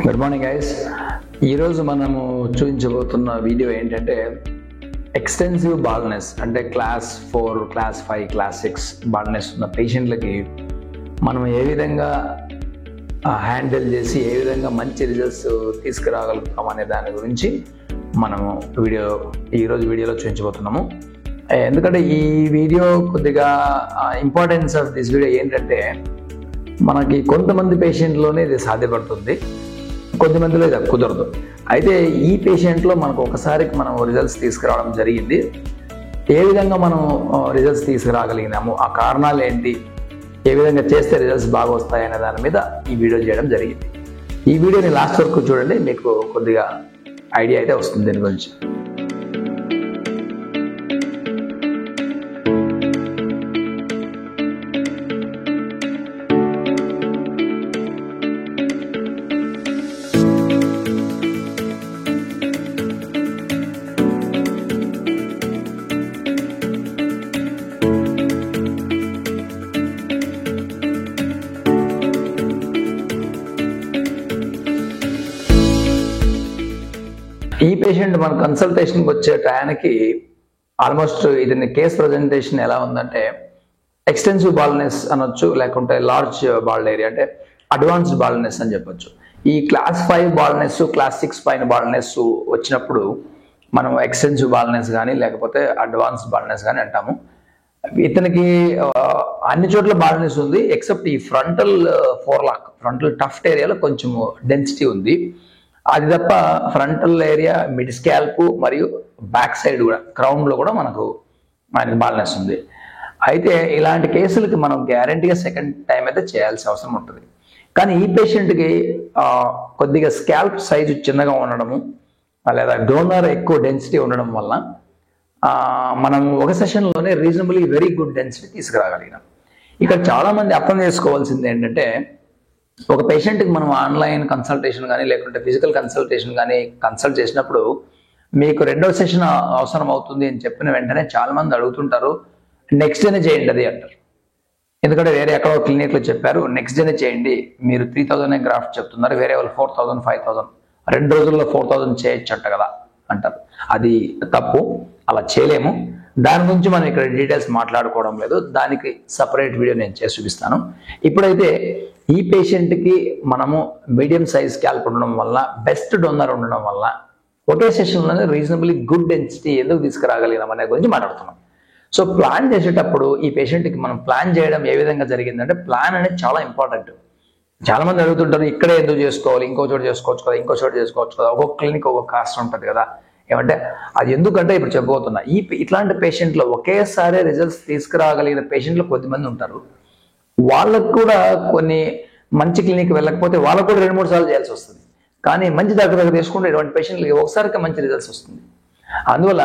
Good morning guys. ఈరోజు మనము చూపించబోతున్న video ఏంటంటే ఎక్స్టెన్సివ్ బాల్నెస్ అంటే క్లాస్ 4, క్లాస్ 5, క్లాస్ 6 బాల్నెస్ ఉన్న పేషెంట్లకి మనం ఏ విధంగా హ్యాండిల్ చేసి ఏ విధంగా మంచి రిజల్ట్స్ తీసుకురాగలుగుతాం అనే దాని గురించి మనము ఈరోజు వీడియోలో చూపించబోతున్నాము. ఎందుకంటే ఈ వీడియో కొద్దిగా ఇంపార్టెన్స్ ఆఫ్ దిస్ వీడియో ఏంటంటే మనకి కొంతమంది పేషెంట్లోనే ఇది సాధ్యపడుతుంది, కొంతమందిలో ఇది కుదరదు. అయితే ఈ పేషెంట్లో మనకు ఒకసారికి మనం రిజల్ట్స్ తీసుకురావడం జరిగింది. ఏ విధంగా మనం రిజల్ట్స్ తీసుకురాగలిగినాము, ఆ కారణాలు ఏంటి, ఏ విధంగా చేస్తే రిజల్ట్స్ బాగా వస్తాయనే దాని మీద ఈ వీడియో చేయడం జరిగింది. ఈ వీడియోని లాస్ట్ వరకు చూడండి, మీకు కొద్దిగా ఐడియా అయితే వస్తుంది దీని గురించి. ఈ పేషెంట్ మన కన్సల్టేషన్కి వచ్చే టయానికి ఆల్మోస్ట్ ఇది కేస్ ప్రజెంటేషన్ ఎలా ఉందంటే ఎక్స్టెన్సివ్ బాల్నెస్ అనొచ్చు, లేకుంటే లార్జ్ బాల్డ్ ఏరియా అంటే అడ్వాన్స్డ్ బాల్నెస్ అని చెప్పొచ్చు. ఈ క్లాస్ 5 బాల్నెస్, క్లాస్ 6 పైన బాల్నెస్ వచ్చినప్పుడు మనం ఎక్స్టెన్సివ్ బాల్నెస్ కానీ లేకపోతే అడ్వాన్స్డ్ బాల్నెస్ కానీ అంటాము. ఇతనికి అన్ని చోట్ల బాల్నెస్ ఉంది ఎక్సెప్ట్ ఈ ఫ్రంటల్ ఫోర్లాక్, ఫ్రంటల్ టఫ్ట్ ఏరియాలో కొంచెం డెన్సిటీ ఉంది. అది తప్ప ఫ్రంటల్ ఏరియా, మిడ్ స్కాల్ప్ మరియు బ్యాక్ సైడ్ కూడా క్రౌన్లో కూడా మనకు బాల్నెస్ ఉంది. అయితే ఇలాంటి కేసులకి మనం గ్యారంటీగా సెకండ్ టైం అయితే చేయాల్సిన అవసరం ఉంటుంది. కానీ ఈ పేషెంట్కి కొద్దిగా స్కాల్ప్ సైజు చిన్నగా ఉండడము లేదా డోనర్ ఎక్కువ డెన్సిటీ ఉండడం వల్ల మనం ఒక సెషన్లోనే రీజనబుల్లీ వెరీ గుడ్ డెన్సిటీ తీసుకురాగలిగినాం. ఇక్కడ చాలామంది అర్థం చేసుకోవాల్సింది ఏంటంటే ఒక పేషెంట్కి మనం ఆన్లైన్ కన్సల్టేషన్ కానీ లేకుంటే ఫిజికల్ కన్సల్టేషన్ కానీ కన్సల్ట్ చేసినప్పుడు మీకు రెండో సెషన్ అవసరం అవుతుంది అని చెప్పిన వెంటనే చాలామంది అడుగుతుంటారు, నెక్స్ట్ డేనే చేయండి అది అంటారు. ఎందుకంటే వేరే ఎక్కడో క్లినిక్లో చెప్పారు నెక్స్ట్ డేనే చేయండి, మీరు 3000 గ్రాఫ్ట్ చెప్తున్నారు, వేరే వాళ్ళు 4000, 5000, 2 రోజుల్లో 4000 చేయొచ్చు అంట కదా అంటారు. అది తప్పు, అలా చేయలేము. దాని గురించి మనం ఇక్కడ డీటెయిల్స్ మాట్లాడుకోవడం లేదు, దానికి సపరేట్ వీడియో నేను చేసి చూపిస్తాను. ఇప్పుడైతే ఈ పేషెంట్కి మనము మీడియం సైజ్ స్కాల్ప్ ఉండడం వల్ల, బెస్ట్ డోనర్ ఉండడం వల్ల ఒకే సెషన్లోనే రీజనబుల్లీ గుడ్ డెన్సిటీ ఎందుకు తీసుకురాగలిగినాం అనే గురించి మాట్లాడుతున్నాం. సో ప్లాన్ చేసేటప్పుడు ఈ పేషెంట్కి మనం ప్లాన్ చేయడం ఏ విధంగా జరిగిందంటే ప్లాన్ అనేది చాలా ఇంపార్టెంట్. చాలా మంది అడుగుతుంటారు ఇక్కడే ఎందుకు చేసుకోవాలి, ఇంకో చోట చేసుకోవచ్చు కదా, ఇంకో చోట చేసుకోవచ్చు కదా, ఒక్కొక్క క్లినిక్ ఒక్కొక్క కాస్ట్ ఉంటుంది కదా. ఏమంటే అది ఎందుకంటే ఇప్పుడు చెప్పబోతున్నా, ఇట్లాంటి పేషెంట్లో ఒకేసారి రిజల్ట్స్ తీసుకురాగలిగిన పేషెంట్లు కొద్దిమంది ఉంటారు. వాళ్ళకు కూడా కొన్ని మంచి క్లినిక్ వెళ్ళకపోతే వాళ్ళకు కూడా 2-3 సార్లు చేయాల్సి వస్తుంది. కానీ మంచి దగ్గర తీసుకుంటే ఇటువంటి పేషెంట్లకి ఒకసారికి మంచి రిజల్ట్స్ వస్తుంది. అందువల్ల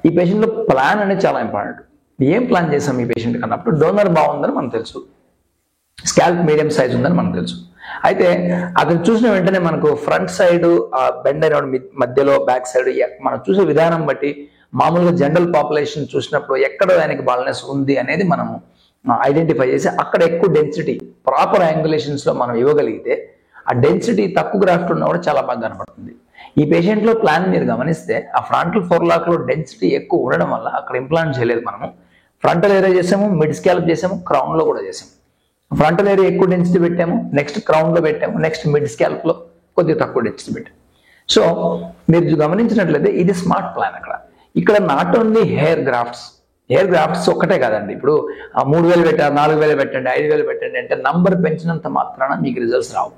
ఈ పేషెంట్లో ప్లాన్ అనేది చాలా ఇంపార్టెంట్. ఏం ప్లాన్ చేసాం ఈ పేషెంట్ కన్నప్పుడు డోనర్ బాగుందని మనకు తెలుసు, స్కాల్ప్ మీడియం సైజ్ ఉందని మనకు తెలుసు. అయితే అక్కడ చూసిన వెంటనే మనకు ఫ్రంట్ సైడ్ బెండ్ అయిన మధ్యలో బ్యాక్ సైడ్ మనం చూసే విధానం బట్టి మామూలుగా జనరల్ పాపులేషన్ చూసినప్పుడు ఎక్కడ ఆయనకి బాల్నెస్ ఉంది అనేది మనము ఐడెంటిఫై చేసి అక్కడ ఎక్కువ డెన్సిటీ ప్రాపర్ యాంగులేషన్స్లో మనం ఇవ్వగలిగితే ఆ డెన్సిటీ తక్కువ గ్రాఫ్ట్ ఉన్నా కూడా చాలా బాగా కనపడుతుంది. ఈ పేషెంట్లో ప్లాన్ మీరు గమనిస్తే ఆ ఫ్రంటల్ ఫోర్లాక్లో డెన్సిటీ ఎక్కువ ఉండడం వల్ల అక్కడ ఇంప్లాంట్ చేయలేదు. మనము ఫ్రంటల్ ఏరియా చేసాము, మిడ్ స్కాల్ప్ చేసాము, క్రౌన్లో కూడా చేసాము. ఫ్రంటల్ ఏరియా ఎక్కువ డెన్సిటీ పెట్టాము, నెక్స్ట్ క్రౌన్లో పెట్టాము, నెక్స్ట్ మిడ్ స్కాల్ప్లో కొద్దిగా తక్కువ డెన్సిటీ పెట్టాము. సో మీరు గమనించినట్లయితే ఇది స్మార్ట్ ప్లాన్. ఇక్కడ నాట్ ఓన్లీ హెయిర్ గ్రాఫ్ట్స్ ఒక్కటే కాదండి. ఇప్పుడు 3000 పెట్టారు, 4000 పెట్టండి, 5000 పెట్టండి అంటే నంబర్ పెంచినంత మాత్రాన మీకు రిజల్ట్స్ రావు.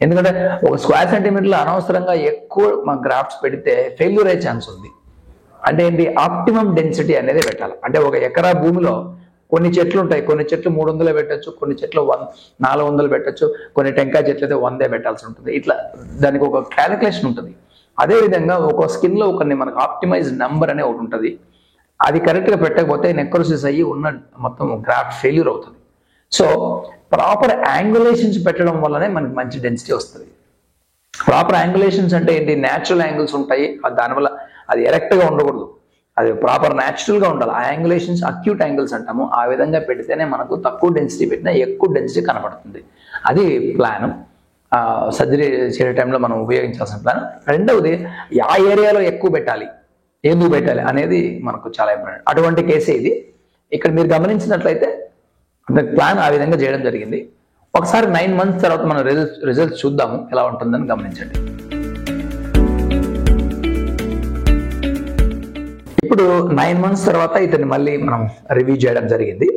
ఎందుకంటే ఒక స్క్వేర్ సెంటీమీటర్లో అనవసరంగా ఎక్కువ గ్రాఫ్ట్స్ పెడితే ఫెయిల్యూర్ అయ్యే ఛాన్స్ ఉంది. అంటే ఏంటి, ఆప్టిమం డెన్సిటీ అనేది పెట్టాలి. అంటే ఒక ఎకరా భూమిలో కొన్ని చెట్లు ఉంటాయి, కొన్ని చెట్లు 300 పెట్టచ్చు, కొన్ని చెట్లు 400 పెట్టచ్చు, కొన్ని టెంకాయ చెట్లు అయితే 100 పెట్టాల్సి ఉంటుంది. ఇట్లా దానికి ఒక క్యాలిక్యులేషన్ ఉంటుంది. అదేవిధంగా ఒక స్కిన్లో ఒకరిని మనకు ఆప్టిమైజ్ నెంబర్ అనే ఒకటి ఉంటుంది. అది కరెక్ట్గా పెట్టకపోతే నెక్రోసిస్ అయ్యి ఉన్న మొత్తం గ్రాఫ్ట్ ఫెయిల్యూర్ అవుతుంది. సో ప్రాపర్ యాంగులేషన్స్ పెట్టడం వల్లనే మనకి మంచి డెన్సిటీ వస్తుంది. ప్రాపర్ యాంగులేషన్స్ అంటే ఏంటి, న్యాచురల్ యాంగిల్స్ ఉంటాయి, దానివల్ల అది ఎరెక్ట్గా ఉండకూడదు, అది ప్రాపర్ న్యాచురల్గా ఉండాలి. ఆ యాంగులేషన్స్ అక్యూట్ యాంగిల్స్ అంటాము. ఆ విధంగా పెడితేనే మనకు తక్కువ డెన్సిటీ పెట్టినా ఎక్కువ డెన్సిటీ కనపడుతుంది. అది ప్లాన్. సర్జరీ చేసే టైంలో మనం ఉపయోగించాల్సిన ప్లాన్. రెండవది ఆ ఏరియాలో ఎక్కువ పెట్టాలి, ఎందుకు పెట్టాలి అనేది మనకు చాలా ఇంపార్టెంట్. అటువంటి కేసే ఇది. ఇక్కడ మీరు గమనించినట్లయితే ప్లాన్ ఆ విధంగా చేయడం జరిగింది. ఒకసారి 9 months తర్వాత మనం రిజల్ట్స్ చూద్దాము ఎలా ఉంటుందని గమనించండి. ఇప్పుడు 9 months తర్వాత ఇతన్ని మళ్ళీ మనం రివ్యూ చేయడం జరిగింది.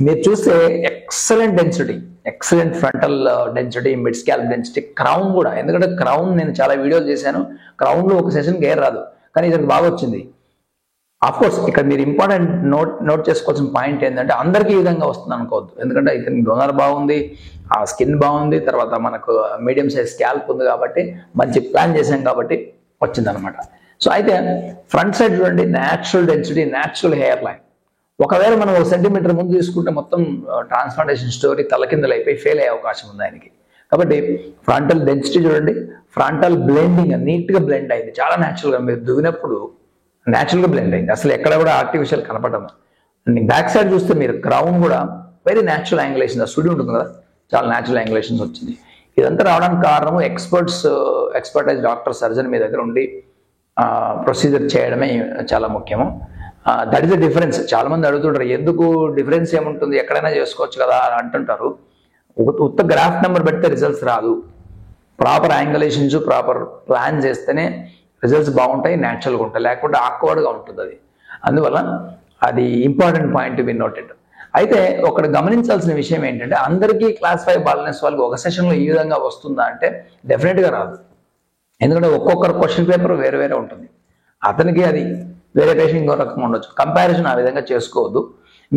మీరు చూస్తే excellent density, excellent frontal density, mid scalp density, crown కూడా. ఎందుకంటే క్రౌన్ నేను చాలా వీడియోలు చేశాను, క్రౌన్లో ఒక సెషన్కి ఎయిర్ రాదు, కానీ ఇతనికి బాగా వచ్చింది. కోర్స్ ఇక్కడ మీరు ఇంపార్టెంట్ నోట్ చేసుకోవాల్సిన పాయింట్ ఏంటంటే అందరికీ ఈ విధంగా వస్తుంది అనుకోవద్దు. ఎందుకంటే ఇతనికి డోనర్ బాగుంది, ఆ స్కిన్ బాగుంది, తర్వాత మనకు మీడియం సైజ్ స్కాల్ప్ ఉంది కాబట్టి మంచి ప్లాన్ చేసాం కాబట్టి వచ్చిందనమాట. సో అయితే ఫ్రంట్ సైడ్ చూడండి, natural density, natural hair line. ఒకవేళ మనం 1 centimeter ముందు తీసుకుంటే మొత్తం ట్రాన్స్ప్లాంటేషన్ స్టోరీ తలకిందలు అయిపోయి ఫెయిల్ అయ్యే అవకాశం ఉంది ఆయనకి. కాబట్టి ఫ్రంటల్ డెన్సిటీ చూడండి, ఫ్రంటల్ బ్లెండింగ్ నీట్గా బ్లెండ్ అయింది, చాలా న్యాచురల్గా. మీరు దువ్వినప్పుడు న్యాచురల్గా బ్లెండ్ అయింది, అసలు ఎక్కడ కూడా ఆర్టిఫిషియల్ కనపడము. బ్యాక్ సైడ్ చూస్తే మీరు క్రౌన్ కూడా వెరీ న్యాచురల్ యాంగులేషన్, సుడి ఉంటుంది కదా, చాలా న్యాచురల్ యాంగులేషన్స్ వచ్చింది. ఇదంతా రావడానికి కారణము ఎక్స్పర్టైజ్ డాక్టర్, సర్జన్ మీ దగ్గర ఉండి ప్రొసీజర్ చేయడమే చాలా ముఖ్యము. That is the difference. చాలా మంది అడుగుతుంటారు, ఎందుకు డిఫరెన్స్ ఏముంటుంది, ఎక్కడైనా చేసుకోవచ్చు కదా అని అంటుంటారు. ఉత్త గ్రాఫ్ నెంబర్ పెడితే రిజల్ట్స్ రాదు. ప్రాపర్ యాంగులేషన్స్, ప్రాపర్ ప్లాన్ చేస్తేనే రిజల్ట్స్ బాగుంటాయి, న్యాచురల్గా ఉంటాయి, లేకుంటే ఆక్వర్డ్గా ఉంటుంది అది. అందువల్ల అది ఇంపార్టెంట్ పాయింట్ బి నోటెడ్. అయితే ఒకటి గమనించాల్సిన విషయం ఏంటంటే అందరికీ క్లాస్ 5 బాల్నెస్ వాళ్ళకి ఒక సెషన్లో ఈ విధంగా వస్తుందా అంటే డెఫినెట్గా రాదు. ఎందుకంటే ఒక్కొక్కరు క్వశ్చన్ పేపర్ వేరే వేరే ఉంటుంది, అతనికి అది వేరే పేషెంట్ ఇంకో రకంగా ఉండొచ్చు. కంపారిజన్ ఆ విధంగా చేసుకోవద్దు.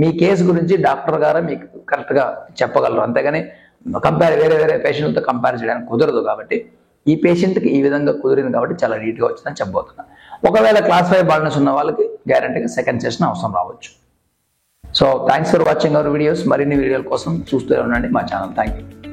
మీ కేసు గురించి డాక్టర్ గారు మీకు కరెక్ట్గా చెప్పగలరు, అంతేగాని వేరే వేరే పేషెంట్లతో కంపేర్ చేయడానికి కుదరదు. కాబట్టి ఈ పేషెంట్కి ఈ విధంగా కుదిరింది కాబట్టి చాలా నీట్గా వచ్చిందని చెప్పబోతున్నా. ఒకవేళ క్లాస్ 5 బాల్నెస్ ఉన్న వాళ్ళకి గ్యారంటీగా సెకండ్ సెషన్ అవసరం రావచ్చు. So thanks for watching our videos. మరిన్ని వీడియోల కోసం చూస్తూనే ఉండండి మా ఛానల్. Thank you.